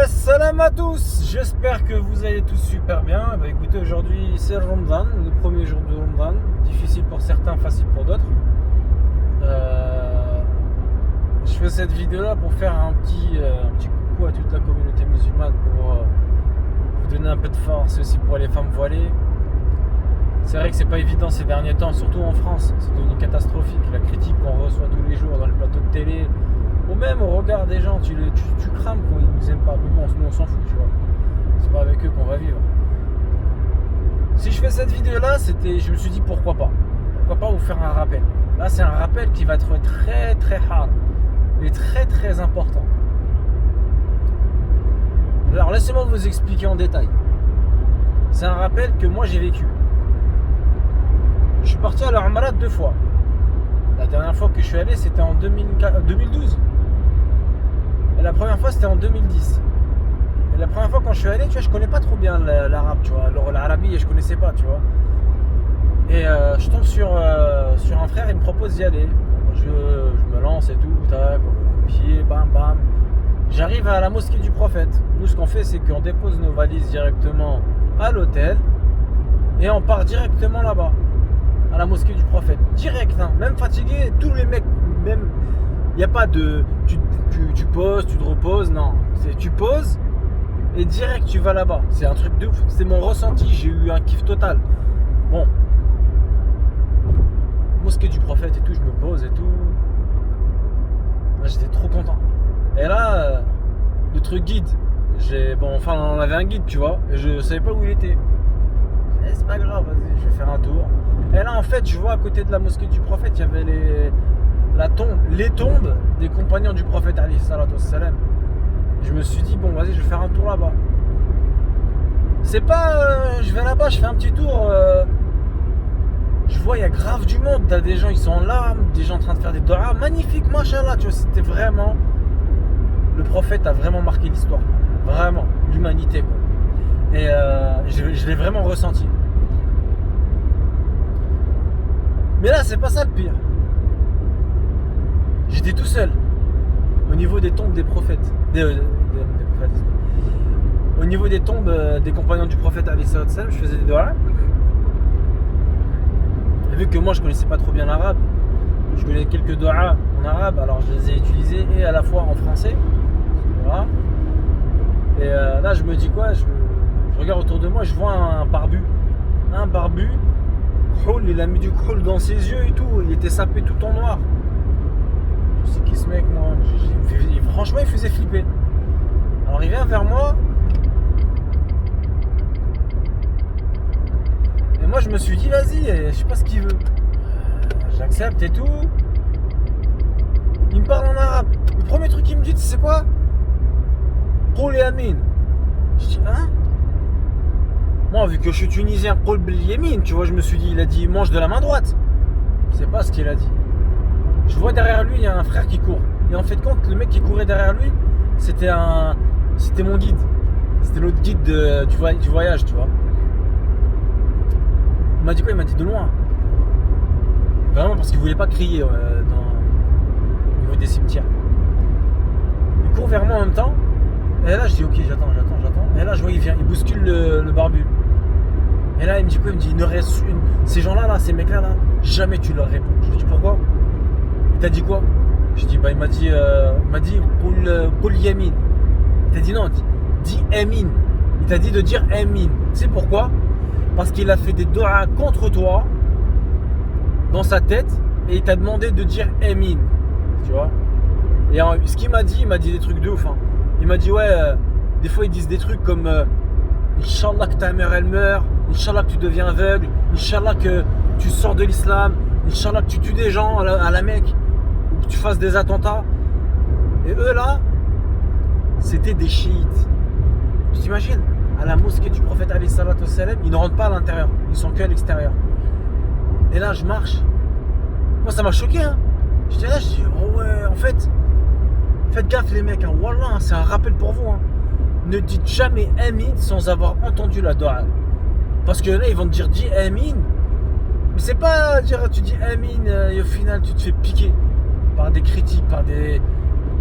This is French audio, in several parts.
Salam à tous, j'espère que vous allez tous super bien. Écoutez, aujourd'hui c'est le Ramadan, le premier jour de Ramadan, difficile pour certains, facile pour d'autres. Euh, je fais cette vidéo là pour faire un petit coucou à toute la communauté musulmane, pour vous donner un peu de force, aussi pour les femmes voilées. C'est vrai que c'est pas évident ces derniers temps, surtout en France, c'est devenu catastrophique. La critique qu'on reçoit tous les jours dans les plateaux de télé, ou même au regard des gens, tu crames quand ils nous aiment pas. Mais bon, nous on s'en fout, tu vois. C'est pas avec eux qu'on va vivre. Si je fais cette vidéo là, je me suis dit pourquoi pas. Pourquoi pas vous faire un rappel. Là c'est un rappel qui va être très très hard et très très important. Alors laissez-moi vous expliquer en détail. C'est un rappel que moi j'ai vécu. Je suis parti à la Umrah 2 fois. La dernière fois que je suis allé, c'était en 2012. Et la première fois, c'était en 2010. Et la première fois quand je suis allé, tu vois, je connais pas trop bien l'arabe, tu vois. L'Arabie, je connaissais pas, tu vois. Et je tombe sur un frère, il me propose d'y aller. Je me lance et tout, tac, pied, bam, bam. J'arrive à la mosquée du prophète. Nous, ce qu'on fait, c'est qu'on dépose nos valises directement à l'hôtel et on part directement là-bas, à la mosquée du prophète. Direct, hein. Même fatigué, tous les mecs, même, il n'y a pas de tu poses, tu te reposes, non. Tu poses et direct tu vas là-bas. C'est un truc de ouf. C'est mon ressenti, j'ai eu un kiff total. Bon, mosquée du prophète et tout, je me pose et tout. Moi j'étais trop content. Et là, le truc guide, on avait un guide, tu vois, et je savais pas où il était. C'est pas grave, vas-y, je vais faire un tour. Et là, en fait, je vois à côté de la mosquée du prophète, il y avait les tombes des compagnons du prophète, alayhi salatu wassalam. Je me suis dit, bon, vas-y, je vais faire un tour là-bas. C'est pas, je vais là-bas, je fais un petit tour. Je vois, il y a grave du monde. T'as des gens, ils sont en larmes, des gens en train de faire des doigts. Magnifique, machallah, tu vois, c'était vraiment. Le prophète a vraiment marqué l'histoire. Vraiment, l'humanité, quoi. Et je l'ai vraiment ressenti. Mais là, c'est pas ça le pire. J'étais tout seul au niveau des tombes des prophètes. Des prophètes. Au niveau des tombes des compagnons du prophète, je faisais des doigts. Et vu que moi, je connaissais pas trop bien l'arabe, je connais quelques doigts en arabe, alors je les ai utilisés et à la fois en français. Voilà. Et là, je me dis quoi, je regarde autour de moi, je vois un barbu. Un barbu. Il a mis du kohl dans ses yeux et tout, il était sapé tout en noir. Je sais qui ce mec, moi. Franchement, il faisait flipper. Alors il vient vers moi. Et moi je me suis dit, vas-y, je sais pas ce qu'il veut. J'accepte et tout. Il me parle en arabe. Le premier truc qu'il me dit, c'est quoi? Qul yamin. Je dis, hein? Moi, vu que je suis tunisien, Qul bil yamin, tu vois, je me suis dit, il a dit, mange de la main droite. Je sais pas ce qu'il a dit. Je vois derrière lui, il y a un frère qui court. Et en fait, compte, le mec qui courait derrière lui, c'était mon guide. C'était l'autre guide du voyage, tu vois. Il m'a dit quoi? Il m'a dit de loin. Vraiment parce qu'il voulait pas crier au niveau des cimetières. Il court vers moi en même temps. Et là, je dis ok, j'attends. Et là, je vois, il vient, il bouscule le barbu. Et là, il me dit quoi? Il me dit, il ne reste une. Ces gens-là, ces mecs-là, jamais tu leur réponds. Je lui dis pourquoi? Il t'a dit quoi? Je dis, il m'a dit Qul yamin. Il t'a dit non, dis Amin. Il t'a dit de dire Amin. Tu sais pourquoi? Parce qu'il a fait des doigts contre toi dans sa tête et il t'a demandé de dire Amin. Tu vois? Et ce qu'il m'a dit, il m'a dit des trucs de ouf. Hein. Il m'a dit, ouais, des fois ils disent des trucs comme Inch'Allah que ta mère elle meurt, Inch'Allah que tu deviens aveugle, Inch'Allah que tu sors de l'islam, Inch'Allah que tu tues des gens à la Mecque, ou que tu fasses des attentats. Et eux là, c'était des chiites. Tu t'imagines? À la mosquée du prophète alayhi salatu wassalam, ils ne rentrent pas à l'intérieur, ils sont que à l'extérieur. Et là je marche. Moi ça m'a choqué, hein. J'étais là, je dis, oh ouais, en fait, faites gaffe les mecs, hein. Wallah, c'est un rappel pour vous, hein. Ne dites jamais Amin sans avoir entendu la doha. Parce que là ils vont te dire, dis Amin. Mais c'est pas dire, tu dis Amin et au final tu te fais piquer par des critiques,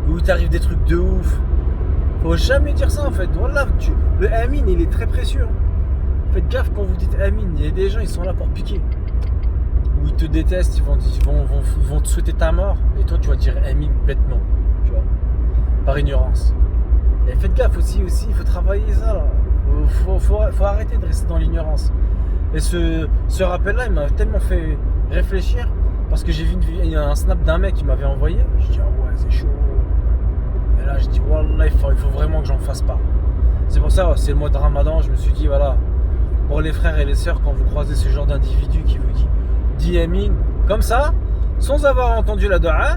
où il t'arrive des trucs de ouf. Faut jamais dire ça en fait. Voilà, le Amin il est très précieux. Faites gaffe quand vous dites Amin. Il y a des gens ils sont là pour piquer. Ou ils te détestent, vont te souhaiter ta mort. Et toi tu vas dire Amin bêtement. Tu vois. Par ignorance. Et faites gaffe aussi, il faut travailler ça là. Faut arrêter de rester dans l'ignorance. Et ce rappel-là, il m'a tellement fait réfléchir parce que j'ai vu un snap d'un mec qui m'avait envoyé. Je dis ah ouais c'est chaud. Et là je dis wallah il faut vraiment que j'en fasse pas. C'est pour ça, c'est le mois de Ramadan, je me suis dit voilà, pour les frères et les sœurs, quand vous croisez ce genre d'individu qui vous dit Amin, comme ça, sans avoir entendu la dua,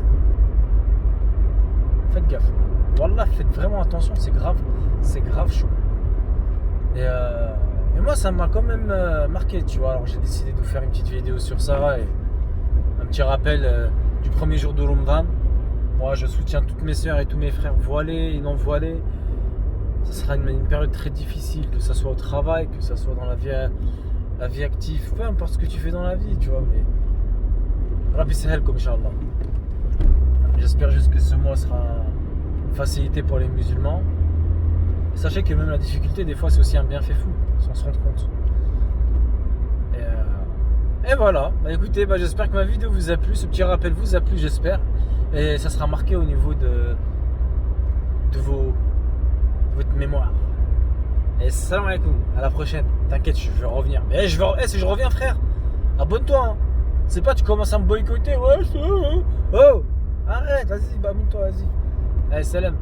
faites gaffe. Wallah, faites vraiment attention, c'est grave chaud. Et moi, ça m'a quand même marqué, tu vois. Alors, j'ai décidé de vous faire une petite vidéo sur ça et un petit rappel du premier jour de Ramadan. Moi, je soutiens toutes mes sœurs et tous mes frères voilés et non voilés. Ça sera une période très difficile, que ça soit au travail, que ça soit dans la vie active, peu importe ce que tu fais dans la vie, tu vois. Mais Rabbi Sahel comme Inch'Allah. J'espère juste que ce mois sera une facilité pour les musulmans. Et sachez que même la difficulté, des fois, c'est aussi un bienfait fou, sans se rendre compte. Et voilà. Bah écoutez, j'espère que ma vidéo vous a plu, ce petit rappel vous a plu, j'espère. Et ça sera marqué au niveau de votre mémoire. Et salam alaikum, à la prochaine. T'inquiète, je vais revenir. Mais si je reviens, frère, abonne-toi. Hein. C'est pas, tu commences à me boycotter. Ouais, oh, arrête, vas-y, abonne-toi, vas-y. Allez, salam.